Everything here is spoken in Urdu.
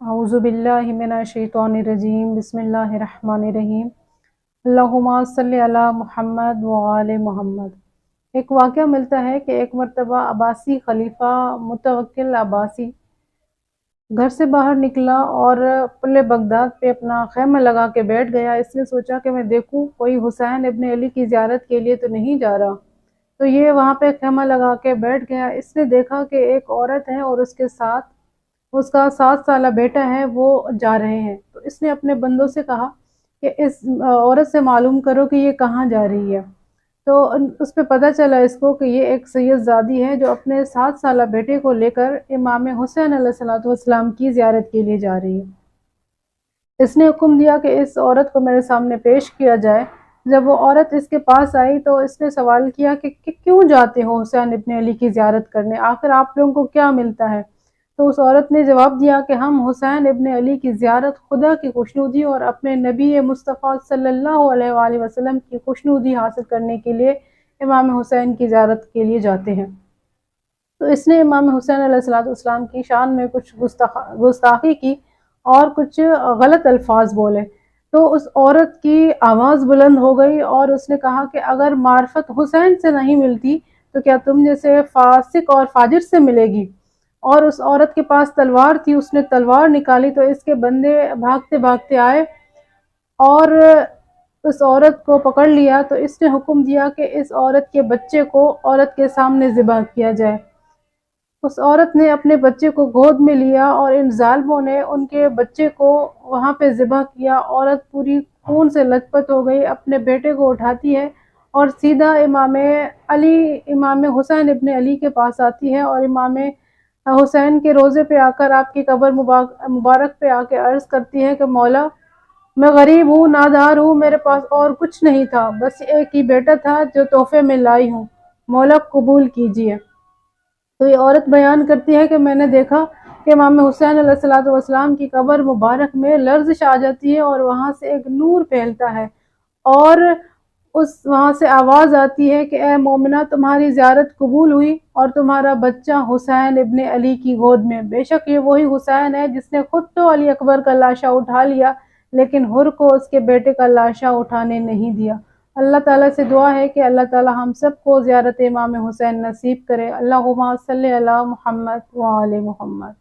اعوذ باللہ من الشیطان الرجیم بسم اللہ الرحمن الرحیم اللہم صلی علی محمد وآل محمد۔ ایک واقعہ ملتا ہے کہ ایک مرتبہ عباسی خلیفہ متوکل عباسی گھر سے باہر نکلا اور پل بغداد پہ اپنا خیمہ لگا کے بیٹھ گیا۔ اس نے سوچا کہ میں دیکھوں کوئی حسین ابن علی کی زیارت کے لیے تو نہیں جا رہا، تو یہ وہاں پہ خیمہ لگا کے بیٹھ گیا۔ اس نے دیکھا کہ ایک عورت ہے اور اس کے ساتھ اس کا 7 سالہ بیٹا ہے، وہ جا رہے ہیں۔ تو اس نے اپنے بندوں سے کہا کہ اس عورت سے معلوم کرو کہ یہ کہاں جا رہی ہے۔ تو اس پہ پتہ چلا اس کو کہ یہ ایک سید زادی ہے جو اپنے 7 سالہ بیٹے کو لے کر امام حسین علیہ السلام کی زیارت کے لیے جا رہی ہے۔ اس نے حکم دیا کہ اس عورت کو میرے سامنے پیش کیا جائے۔ جب وہ عورت اس کے پاس آئی تو اس نے سوال کیا کہ کیوں جاتے ہو حسین ابن علی کی زیارت کرنے، آخر آپ لوگوں کو کیا ملتا ہے؟ تو اس عورت نے جواب دیا کہ ہم حسین ابن علی کی زیارت خدا کی خوشنودی اور اپنے نبی مصطفیٰ صلی اللہ علیہ وآلہ وسلم کی خوشنودی حاصل کرنے کے لیے امام حسین کی زیارت کے لیے جاتے ہیں۔ تو اس نے امام حسین علیہ السلام کی شان میں کچھ گستاخی کی اور کچھ غلط الفاظ بولے۔ تو اس عورت کی آواز بلند ہو گئی اور اس نے کہا کہ اگر معرفت حسین سے نہیں ملتی تو کیا تم جیسے فاسق اور فاجر سے ملے گی؟ اور اس عورت کے پاس تلوار تھی، اس نے تلوار نکالی تو اس کے بندے بھاگتے بھاگتے آئے اور اس عورت کو پکڑ لیا۔ تو اس نے حکم دیا کہ اس عورت کے بچے کو عورت کے سامنے ذبح کیا جائے۔ اس عورت نے اپنے بچے کو گود میں لیا اور ان ظالموں نے ان کے بچے کو وہاں پہ ذبح کیا۔ عورت پوری خون سے لت پت ہو گئی، اپنے بیٹے کو اٹھاتی ہے اور سیدھا امام حسین ابن علی کے پاس آتی ہے اور امام حسین کے روضے پہ آ کر آپ کی قبر مبارک پہ آ کے عرض کرتی ہے کہ مولا میں غریب ہوں، نادار ہوں، میرے پاس اور کچھ نہیں تھا، بس ایک ہی بیٹا تھا جو تحفے میں لائی ہوں، مولا قبول کیجیے۔ تو یہ عورت بیان کرتی ہے کہ میں نے دیکھا کہ امام حسین علیہ السلام کی قبر مبارک میں لرزش آ جاتی ہے اور وہاں سے ایک نور پھیلتا ہے اور وہاں سے آواز آتی ہے کہ اے مومنہ تمہاری زیارت قبول ہوئی اور تمہارا بچہ حسین ابن علی کی گود میں۔ بے شک یہ وہی حسین ہے جس نے خود تو علی اکبر کا لاشا اٹھا لیا لیکن حر کو اس کے بیٹے کا لاشا اٹھانے نہیں دیا۔ اللہ تعالیٰ سے دعا ہے کہ اللہ تعالیٰ ہم سب کو زیارت امام حسین نصیب کرے۔ اللہم صلی علی محمد وآل محمد۔